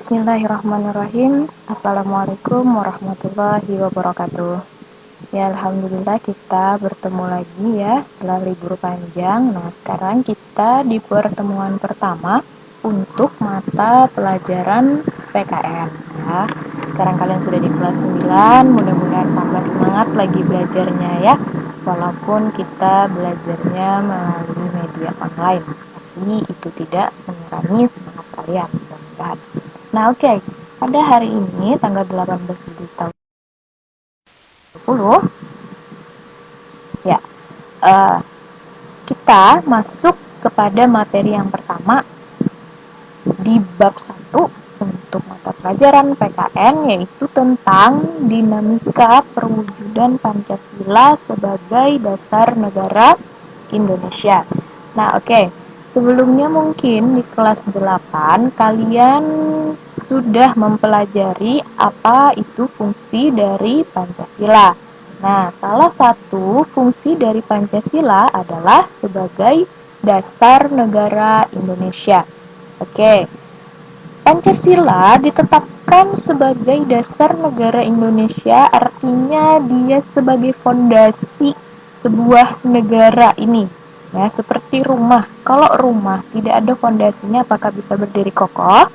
Bismillahirrahmanirrahim. Assalamualaikum warahmatullahi wabarakatuh. Ya, alhamdulillah kita bertemu lagi ya setelah libur panjang. Nah, sekarang kita di pertemuan pertama untuk mata pelajaran PKN ya. Sekarang kalian sudah di kelas 9, mudah-mudahan tambah semangat lagi belajarnya ya. Walaupun kita belajarnya melalui media online, tapi itu tidak mengurangi semangat kalian, mudah-mudahan. Nah, oke. Pada hari ini tanggal 18 Juli tahun 2020 ya, kita masuk kepada materi yang pertama di bab 1 untuk mata pelajaran PKN, yaitu tentang dinamika perwujudan Pancasila sebagai dasar negara Indonesia. Nah, oke. Sebelumnya mungkin di kelas 8 kalian sudah mempelajari apa itu fungsi dari Pancasila. Nah, salah satu fungsi dari Pancasila adalah sebagai dasar negara Indonesia. Oke, Pancasila ditetapkan sebagai dasar negara Indonesia, artinya dia sebagai fondasi sebuah negara ini. Ya, seperti rumah. Kalau rumah tidak ada fondasinya, apakah bisa berdiri kokoh?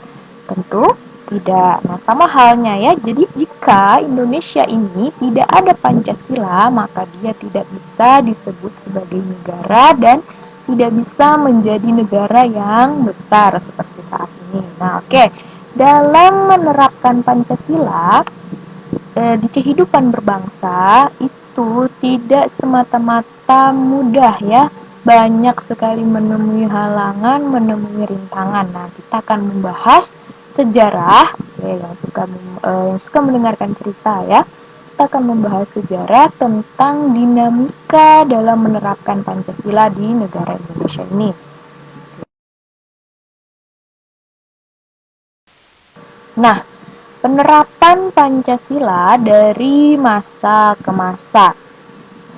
Tentu tidak. Nah, sama halnya ya. Jadi jika Indonesia ini tidak ada Pancasila, maka dia tidak bisa disebut sebagai negara dan tidak bisa menjadi negara yang besar seperti saat ini. Nah, oke. Dalam menerapkan Pancasila di kehidupan berbangsa itu tidak semata-mata mudah ya. Banyak sekali menemui halangan, menemui rintangan. Nah, kita akan membahas sejarah yang suka mendengarkan cerita ya. Kita akan membahas sejarah tentang dinamika dalam menerapkan Pancasila di negara Indonesia ini. Nah, penerapan Pancasila dari masa ke masa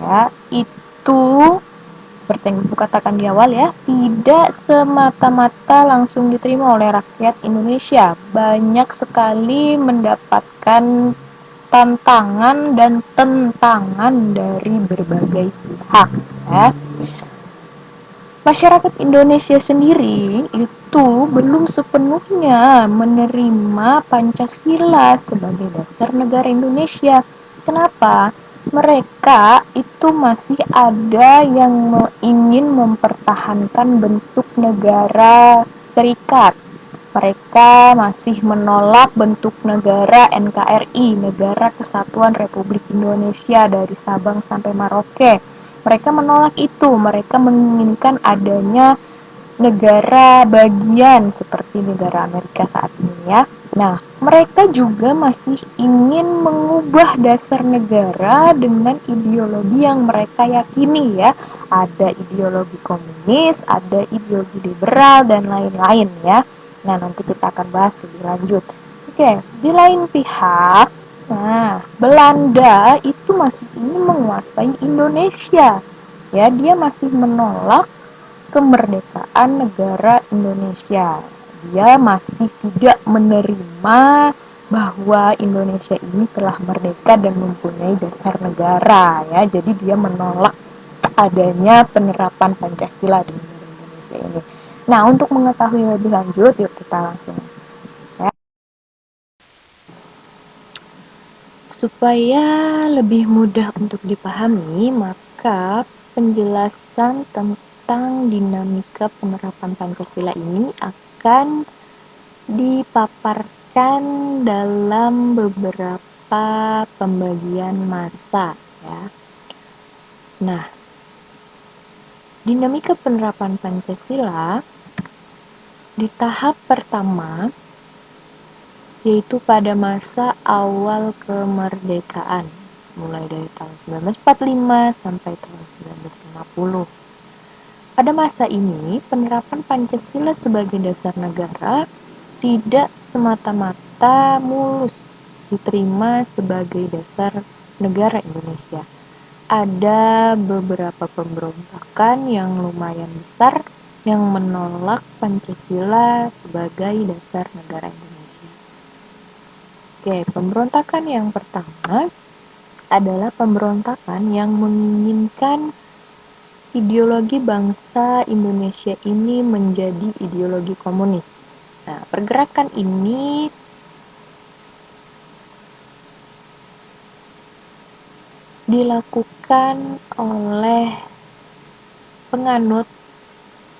ya, itu seperti yang Ibu katakan di awal ya, tidak semata-mata langsung diterima oleh rakyat Indonesia. Banyak sekali mendapatkan tantangan dan tentangan dari berbagai pihak ya. Masyarakat Indonesia sendiri itu belum sepenuhnya menerima Pancasila sebagai dasar negara Indonesia. Kenapa? Mereka itu masih ada yang ingin mempertahankan bentuk negara serikat. Mereka masih menolak bentuk negara NKRI, Negara Kesatuan Republik Indonesia dari Sabang sampai Merauke. Mereka menolak itu, mereka menginginkan adanya negara bagian seperti negara Amerika saat ini ya. Nah, mereka juga masih ingin mengubah dasar negara dengan ideologi yang mereka yakini ya. Ada ideologi komunis, ada ideologi liberal, dan lain-lain ya. Nah, nanti kita akan bahas lebih lanjut. Oke, di lain pihak, nah, Belanda itu masih ingin menguasai Indonesia. Ya, dia masih menolak kemerdekaan negara Indonesia. Dia masih tidak menerima bahwa Indonesia ini telah merdeka dan mempunyai dasar negara ya. Jadi dia menolak adanya penerapan Pancasila di negara Indonesia ini. Nah, untuk mengetahui lebih lanjut, yuk kita langsung ya. Supaya lebih mudah untuk dipahami, maka penjelasan tentang dinamika penerapan Pancasila ini akan dipaparkan dalam beberapa pembagian masa ya. Nah, dinamika penerapan Pancasila di tahap pertama yaitu pada masa awal kemerdekaan mulai dari tahun 1945 sampai tahun 1950. Pada masa ini, penerapan Pancasila sebagai dasar negara tidak semata-mata mulus diterima sebagai dasar negara Indonesia. Ada beberapa pemberontakan yang lumayan besar yang menolak Pancasila sebagai dasar negara Indonesia. Oke, pemberontakan yang pertama adalah pemberontakan yang menginginkan ideologi bangsa Indonesia ini menjadi ideologi komunis. Nah, pergerakan ini dilakukan oleh penganut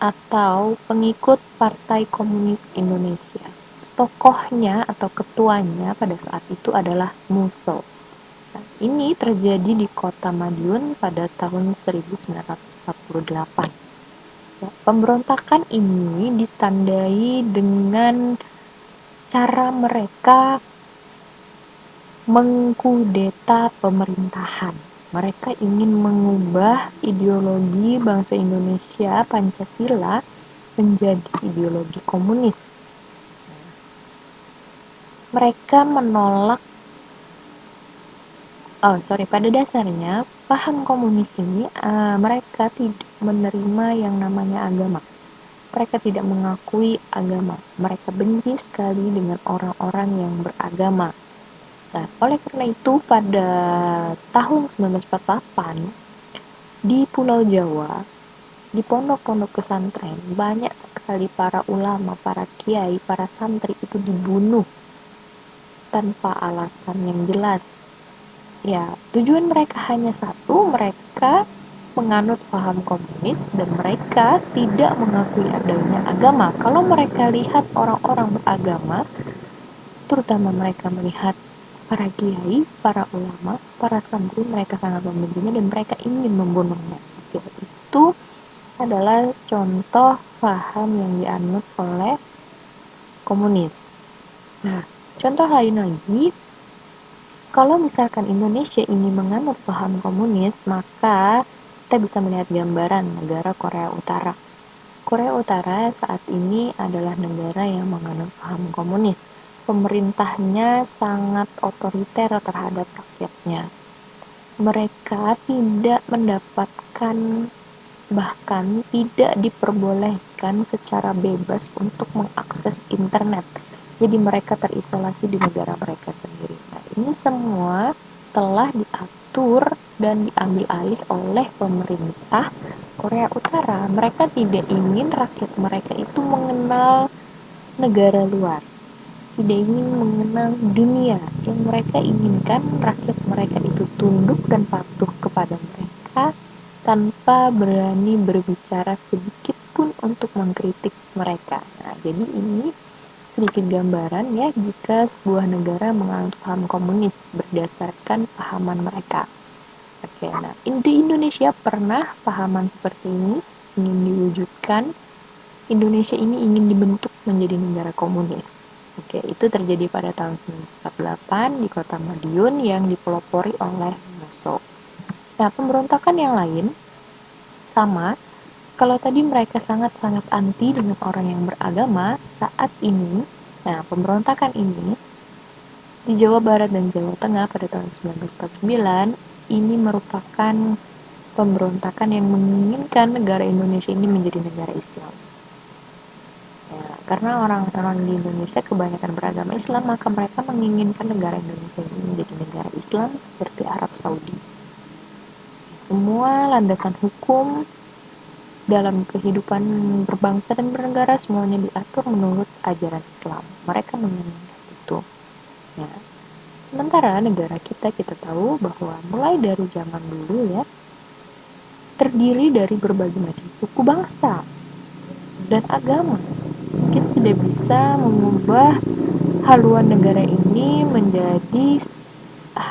atau pengikut Partai Komunis Indonesia. Tokohnya atau ketuanya pada saat itu adalah Musso. Nah, ini terjadi di Kota Madiun pada tahun 1948. Ya, pemberontakan ini ditandai dengan cara mereka mengkudeta pemerintahan. Mereka ingin mengubah ideologi bangsa Indonesia Pancasila menjadi ideologi komunis. Mereka menolak pada dasarnya paham komunis ini mereka tidak menerima yang namanya agama. Mereka tidak mengakui agama. Mereka benci sekali dengan orang-orang yang beragama. Nah, oleh karena itu pada tahun 1948 di Pulau Jawa, di pondok-pondok pesantren, banyak sekali para ulama, para kiai, para santri itu dibunuh tanpa alasan yang jelas. Ya, tujuan mereka hanya satu, mereka menganut paham komunis dan mereka tidak mengakui adanya agama. Kalau mereka lihat orang-orang beragama, terutama mereka melihat para kiai, para ulama, para santri, mereka sangat membencinya dan mereka ingin membunuhnya. Oke, itu adalah contoh paham yang dianut oleh komunis. Nah, contoh lain lagi, kalau misalkan Indonesia ini menganut paham komunis, maka kita bisa melihat gambaran negara Korea Utara. Korea Utara saat ini adalah negara yang menganut paham komunis. Pemerintahnya sangat otoriter terhadap rakyatnya. Mereka tidak mendapatkan, bahkan tidak diperbolehkan secara bebas untuk mengakses internet. Jadi mereka terisolasi di negara mereka sendiri. Nah, ini semua telah diatur dan diambil alih oleh pemerintah Korea Utara. Mereka tidak ingin rakyat mereka itu mengenal negara luar, tidak ingin mengenal dunia. Yang mereka inginkan rakyat mereka itu tunduk dan patuh kepada mereka tanpa berani berbicara sedikit pun untuk mengkritik mereka. Nah, jadi ini sedikit gambaran ya jika sebuah negara menganut paham komunis berdasarkan pahaman mereka. Oke, nah di Indonesia pernah pahaman seperti ini ingin diwujudkan. Indonesia ini ingin dibentuk menjadi negara komunis. Oke, itu terjadi pada tahun 1948 di Kota Madiun yang dipelopori oleh Musso. Nah, pemberontakan yang lain sama. Kalau tadi mereka sangat-sangat anti dengan orang yang beragama, saat ini, nah pemberontakan ini di Jawa Barat dan Jawa Tengah pada tahun 1949 ini merupakan pemberontakan yang menginginkan negara Indonesia ini menjadi negara Islam. Ya, karena orang-orang di Indonesia kebanyakan beragama Islam, maka mereka menginginkan negara Indonesia ini menjadi negara Islam seperti Arab Saudi. Semua landasan hukum dalam kehidupan berbangsa dan bernegara semuanya diatur menurut ajaran Islam. Mereka menginginkan itu. Ya. Sementara negara kita tahu bahwa mulai dari zaman dulu ya terdiri dari berbagai macam suku bangsa dan agama. Kita tidak bisa mengubah haluan negara ini menjadi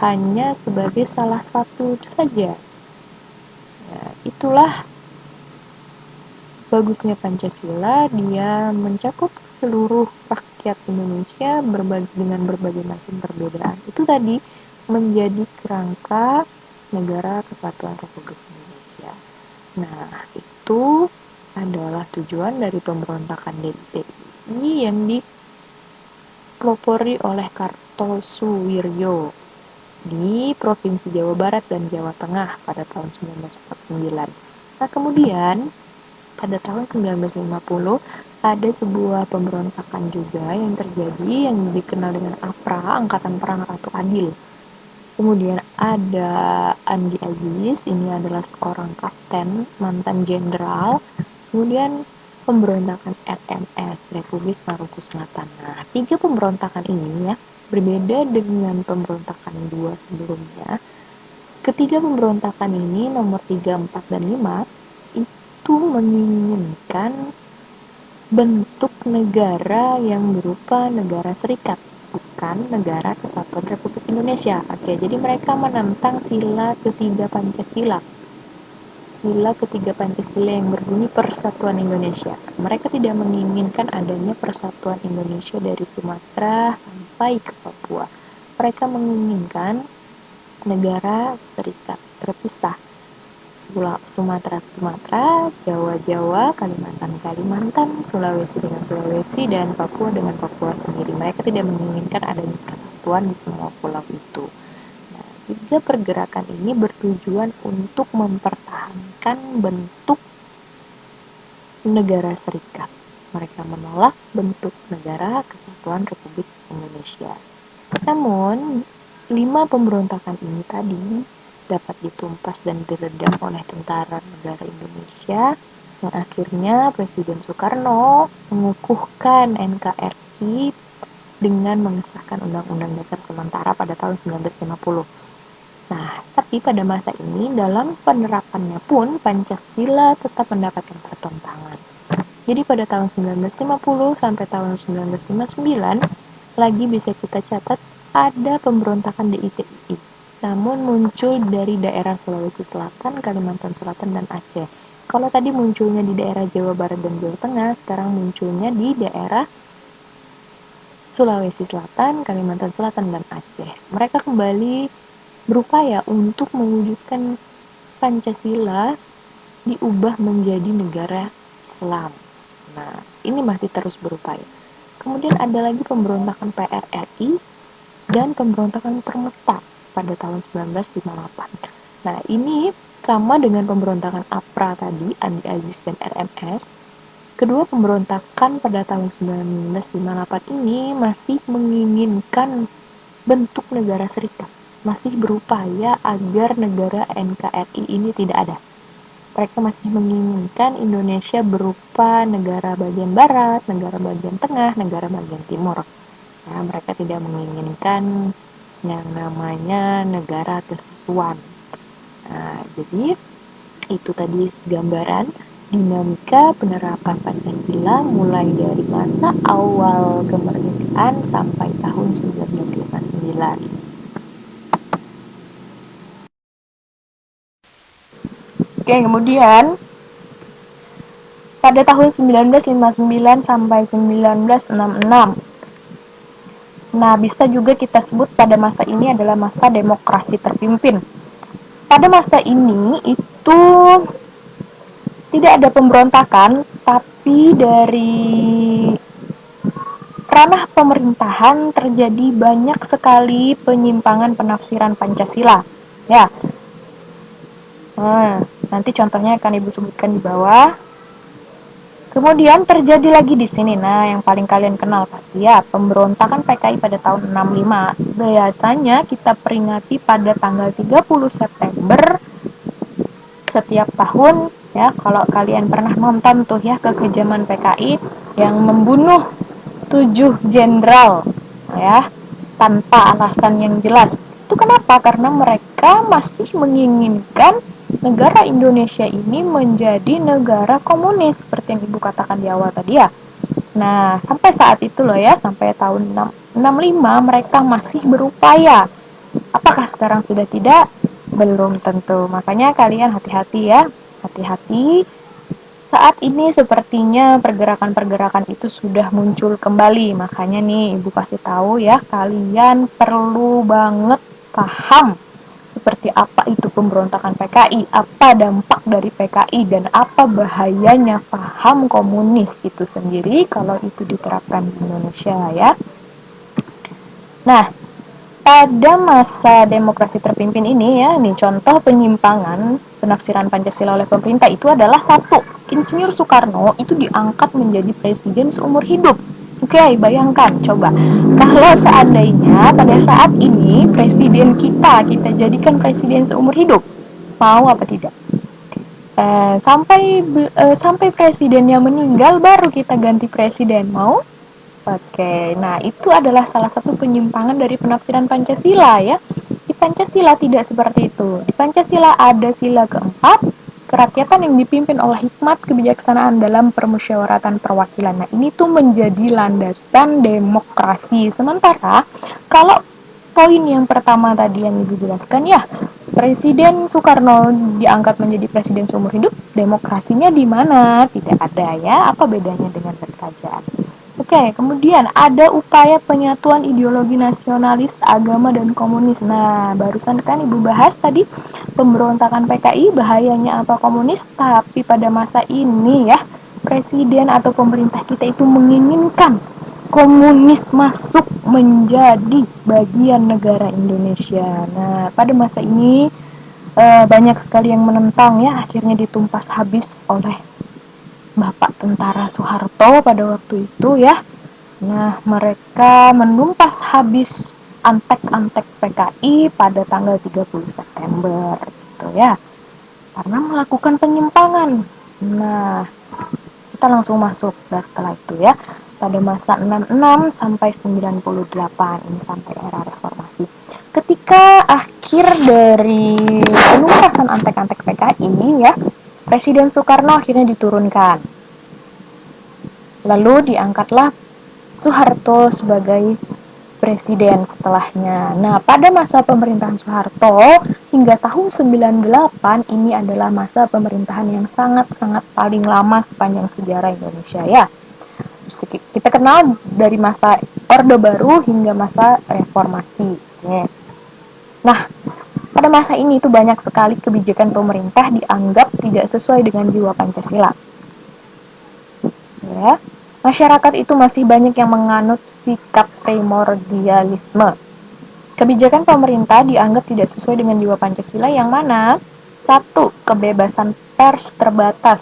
hanya sebagai salah satu saja. Ya, itulah bagusnya Pancasila, dia mencakup seluruh rakyat Indonesia dengan berbagai macam perbedaan. Itu tadi menjadi kerangka Negara Kesatuan Republik Indonesia. Nah, itu adalah tujuan dari pemberontakan DIY yang dipelopori oleh Kartosuwiryo di Provinsi Jawa Barat dan Jawa Tengah pada tahun 1949. Nah, kemudian pada tahun 1950 ada sebuah pemberontakan juga yang terjadi yang dikenal dengan APRA, Angkatan Perang Ratu Adil. Kemudian ada Andi Agis, ini adalah seorang kapten, mantan jenderal. Kemudian pemberontakan RMS, Republik Maluku Selatan. Nah, 3 pemberontakan ini ya, berbeda dengan pemberontakan 2 sebelumnya. Ketiga pemberontakan ini, nomor 3, 4, dan 5, itu menginginkan bentuk negara yang berupa negara serikat, bukan negara kesatuan Republik Indonesia. Oke, jadi mereka menentang sila ketiga Pancasila. Sila ketiga Pancasila yang berbunyi Persatuan Indonesia. Mereka tidak menginginkan adanya persatuan Indonesia dari Sumatera sampai ke Papua. Mereka menginginkan negara serikat terpisah. Sumatera, Jawa, Kalimantan, Sulawesi dengan Sulawesi, dan Papua dengan Papua sendiri. Mereka tidak menginginkan adanya persatuan di semua pulau itu. Nah, 3 pergerakan ini bertujuan untuk mempertahankan bentuk negara serikat. Mereka menolak bentuk negara kesatuan Republik Indonesia. Namun, 5 pemberontakan ini tadi dapat ditumpas dan diredam oleh tentara negara Indonesia yang akhirnya Presiden Soekarno mengukuhkan NKRI dengan mengesahkan Undang-Undang Dasar Sementara pada tahun 1950. Nah, tapi pada masa ini dalam penerapannya pun Pancasila tetap mendapatkan pertentangan. Jadi pada tahun 1950 sampai tahun 1959 lagi bisa kita catat ada pemberontakan DITI. Namun muncul dari daerah Sulawesi Selatan, Kalimantan Selatan, dan Aceh. Kalau tadi munculnya di daerah Jawa Barat dan Jawa Tengah, sekarang munculnya di daerah Sulawesi Selatan, Kalimantan Selatan, dan Aceh. Mereka kembali berupaya untuk mewujudkan Pancasila diubah menjadi negara Islam. Nah, ini masih terus berupaya. Kemudian ada lagi pemberontakan PRRI dan pemberontakan Permesta pada tahun 1958. Nah, ini sama dengan pemberontakan APRA tadi, Andi Agis dan RMS. Kedua pemberontakan pada tahun 1958 ini masih menginginkan bentuk negara serikat, masih berupaya agar negara NKRI ini tidak ada. Mereka masih menginginkan Indonesia berupa negara bagian barat, negara bagian tengah, negara bagian timur. Nah, mereka tidak menginginkan yang namanya negara kesatuan. Nah, jadi itu tadi gambaran dinamika penerapan Pancasila mulai dari masa awal kemerdekaan sampai tahun 1959. Oke, kemudian pada tahun 1959 sampai 1966. Nah, bisa juga kita sebut pada masa ini adalah masa demokrasi terpimpin. Pada masa ini itu tidak ada pemberontakan, tapi dari ranah pemerintahan terjadi banyak sekali penyimpangan penafsiran Pancasila. Ya, nanti contohnya akan Ibu sebutkan di bawah. Kemudian terjadi lagi di sini, nah yang paling kalian kenal pasti ya, pemberontakan PKI pada tahun 65. Biasanya kita peringati pada tanggal 30 September setiap tahun ya. Kalau kalian pernah nonton tuh ya kekejaman PKI yang membunuh 7 jenderal ya tanpa alasan yang jelas. Itu kenapa? Karena mereka masih menginginkan negara Indonesia ini menjadi negara komunis seperti yang Ibu katakan di awal tadi ya. Nah, sampai saat itu loh ya, sampai tahun 65 mereka masih berupaya. Apakah sekarang sudah tidak? Belum tentu. Makanya kalian hati-hati ya. Hati-hati. Saat ini sepertinya pergerakan-pergerakan itu sudah muncul kembali. Makanya nih Ibu kasih tahu ya, kalian perlu banget paham seperti apa itu pemberontakan PKI, apa dampak dari PKI, dan apa bahayanya paham komunis itu sendiri kalau itu diterapkan di Indonesia ya. Nah, pada masa demokrasi terpimpin ini ya, nih contoh penyimpangan penafsiran Pancasila oleh pemerintah itu adalah satu, Insinyur Soekarno itu diangkat menjadi presiden seumur hidup. Oke, bayangkan coba kalau seandainya pada saat ini presiden kita jadikan presiden seumur hidup, mau apa tidak? Sampai presidennya meninggal baru kita ganti presiden, mau? Oke, nah itu adalah salah satu penyimpangan dari penafsiran Pancasila ya. Di Pancasila tidak seperti itu. Di Pancasila ada sila keempat, kerakyatan yang dipimpin oleh hikmat kebijaksanaan dalam permusyawaratan perwakilan. Nah ini tuh menjadi landasan demokrasi. Sementara kalau poin yang pertama tadi yang Ibu jelaskan ya, Presiden Soekarno diangkat menjadi presiden seumur hidup, demokrasinya di mana? Tidak ada ya. Apa bedanya dengan kerajaan? Oke, kemudian ada upaya penyatuan ideologi nasionalis, agama, dan komunis. Nah, barusan kan Ibu bahas tadi pemberontakan PKI, bahayanya apa komunis, tapi pada masa ini ya, presiden atau pemerintah kita itu menginginkan komunis masuk menjadi bagian negara Indonesia. Nah, pada masa ini banyak sekali yang menentang ya, akhirnya ditumpas habis oleh Bapak Tentara Soeharto pada waktu itu ya. Nah, mereka menumpas habis antek-antek PKI pada tanggal 30 September gitu ya. Karena melakukan penyimpangan. Nah, kita langsung masuk setelah itu ya. Pada masa 66 sampai 98 ini sampai era reformasi. Ketika akhir dari penumpasan antek-antek PKI ya, Presiden Soekarno akhirnya diturunkan. Lalu diangkatlah Soeharto sebagai presiden setelahnya. Nah, pada masa pemerintahan Soeharto hingga tahun 98 ini adalah masa pemerintahan yang sangat-sangat paling lama sepanjang sejarah Indonesia ya. Kita kenal dari masa Orde Baru hingga masa reformasi. Nah, pada masa ini itu banyak sekali kebijakan pemerintah dianggap tidak sesuai dengan jiwa Pancasila. Ya, masyarakat itu masih banyak yang menganut sikap primordialisme. Kebijakan pemerintah dianggap tidak sesuai dengan jiwa Pancasila yang mana? Satu, kebebasan pers terbatas.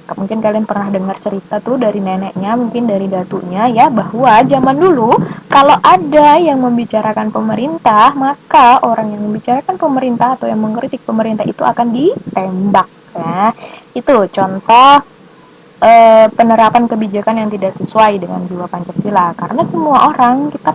Mungkin kalian pernah dengar cerita tuh dari neneknya, mungkin dari datunya ya, bahwa zaman dulu kalau ada yang membicarakan pemerintah, maka orang yang membicarakan pemerintah atau yang mengkritik pemerintah itu akan ditembak. Ya, itu contoh penerapan kebijakan yang tidak sesuai dengan jiwa Pancasila. Karena semua orang kita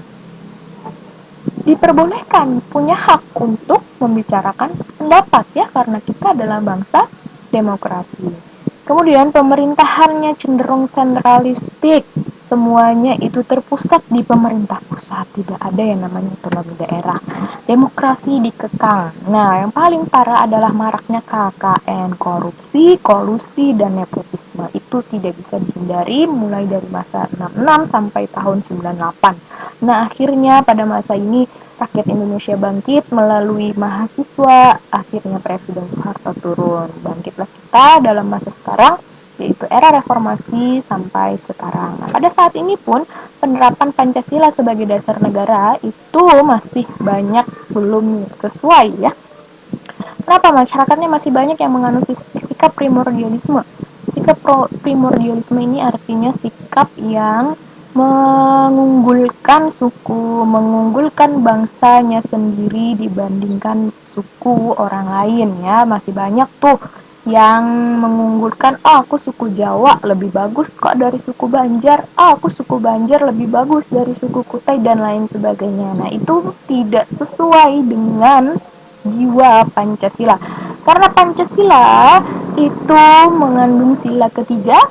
diperbolehkan punya hak untuk membicarakan pendapat ya, karena kita adalah bangsa demokrasi. Kemudian pemerintahannya cenderung sentralistik, semuanya itu terpusat di pemerintah pusat, tidak ada yang namanya otonomi daerah. Demokrasi dikekang. Nah, yang paling parah adalah maraknya KKN, korupsi, kolusi, dan nepotisme. Itu tidak bisa dihindari mulai dari masa 66 sampai tahun 98. Nah, akhirnya pada masa ini rakyat Indonesia bangkit melalui mahasiswa, akhirnya Presiden Soeharto turun. Bangkitlah kita dalam masa sekarang, yaitu era reformasi sampai sekarang. Nah, pada saat ini pun penerapan Pancasila sebagai dasar negara itu masih banyak belum sesuai ya. Kenapa? Masyarakatnya masih banyak yang menganut sikap primordialisme. Sikap primordialisme ini artinya sikap yang mengunggulkan suku, mengunggulkan bangsanya sendiri dibandingkan suku orang lain ya. Masih banyak tuh yang mengunggulkan, aku suku Jawa lebih bagus kok dari suku Banjar, aku suku Banjar lebih bagus dari suku Kutai, dan lain sebagainya. Nah, itu tidak sesuai dengan jiwa Pancasila. Karena Pancasila itu mengandung sila ketiga,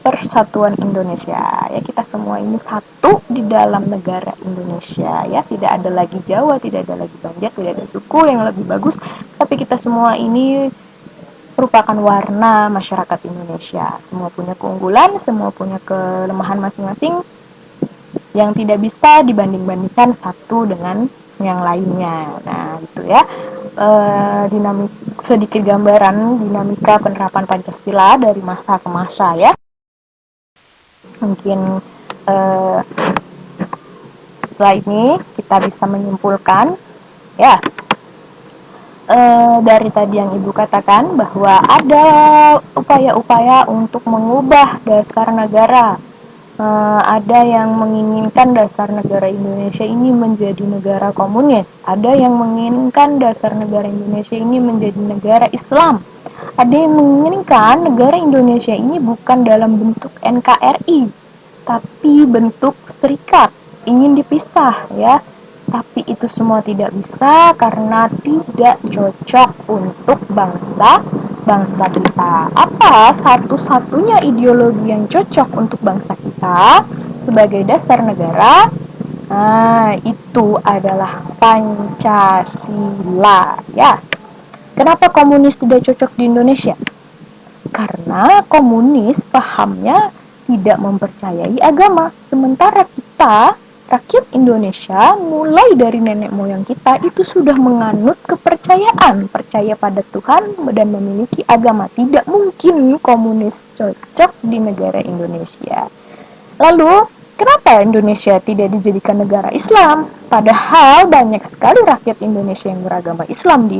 persatuan Indonesia. Ya, kita semua ini satu di dalam negara Indonesia ya. Tidak ada lagi Jawa, tidak ada lagi Banjar, tidak ada suku yang lebih bagus, tapi kita semua ini merupakan warna masyarakat Indonesia. Semua punya keunggulan, semua punya kelemahan masing-masing yang tidak bisa dibanding-bandingkan satu dengan yang lainnya. Nah, gitu ya. Sedikit gambaran dinamika penerapan Pancasila dari masa ke masa ya. Mungkin setelah ini kita bisa menyimpulkan ya, dari tadi yang Ibu katakan bahwa ada upaya-upaya untuk mengubah dasar negara. Ada yang menginginkan dasar negara Indonesia ini menjadi negara komunis, ada yang menginginkan dasar negara Indonesia ini menjadi negara Islam, ada yang menginginkan negara Indonesia ini bukan dalam bentuk NKRI, tapi bentuk serikat, ingin dipisah ya. Tapi itu semua tidak bisa karena tidak cocok untuk bangsa kita. Apa satu-satunya ideologi yang cocok untuk bangsa kita sebagai dasar negara? Nah, itu adalah Pancasila ya. Kenapa komunis tidak cocok di Indonesia? Karena komunis pahamnya tidak mempercayai agama, sementara kita rakyat Indonesia mulai dari nenek moyang kita itu sudah menganut kepercayaan, percaya pada Tuhan dan memiliki agama. Tidak mungkin komunis cocok di negara Indonesia. Lalu, kenapa Indonesia tidak dijadikan negara Islam? Padahal banyak sekali rakyat Indonesia yang beragama Islam di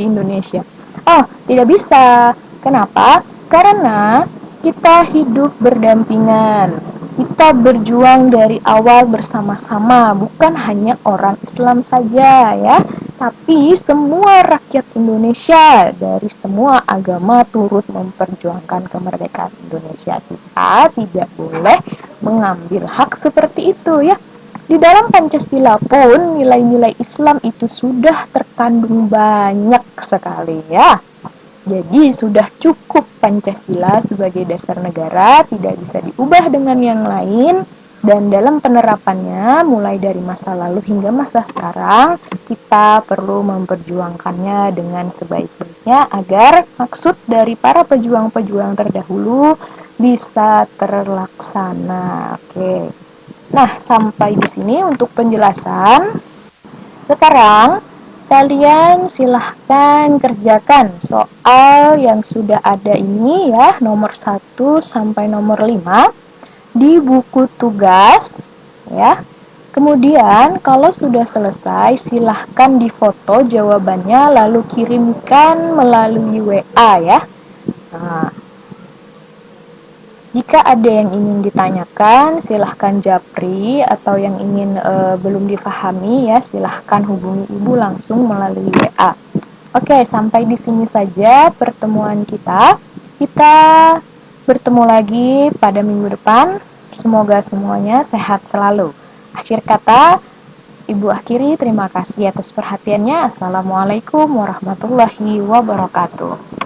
Indonesia. Oh, tidak bisa. Kenapa? Karena kita hidup berdampingan. Kita berjuang dari awal bersama-sama, bukan hanya orang Islam saja ya, tapi semua rakyat Indonesia dari semua agama turut memperjuangkan kemerdekaan Indonesia. Kita tidak boleh mengambil hak seperti itu ya. Di dalam Pancasila pun nilai-nilai Islam itu sudah terkandung banyak sekali ya. Jadi sudah cukup Pancasila sebagai dasar negara, tidak bisa diubah dengan yang lain. Dan dalam penerapannya, mulai dari masa lalu hingga masa sekarang, kita perlu memperjuangkannya dengan sebaik-baiknya agar maksud dari para pejuang-pejuang terdahulu bisa terlaksana. Oke. Nah, sampai di sini untuk penjelasan. Sekarang kalian silahkan kerjakan soal yang sudah ada ini ya, nomor 1 sampai nomor 5 di buku tugas ya. Kemudian kalau sudah selesai silahkan difoto jawabannya lalu kirimkan melalui WA ya. Nah, jika ada yang ingin ditanyakan, silahkan japri, atau yang ingin belum dipahami ya, silahkan hubungi Ibu langsung melalui WA. Oke, sampai di sini saja pertemuan kita. Kita bertemu lagi pada minggu depan. Semoga semuanya sehat selalu. Akhir kata, Ibu akhiri, terima kasih atas perhatiannya. Assalamualaikum warahmatullahi wabarakatuh.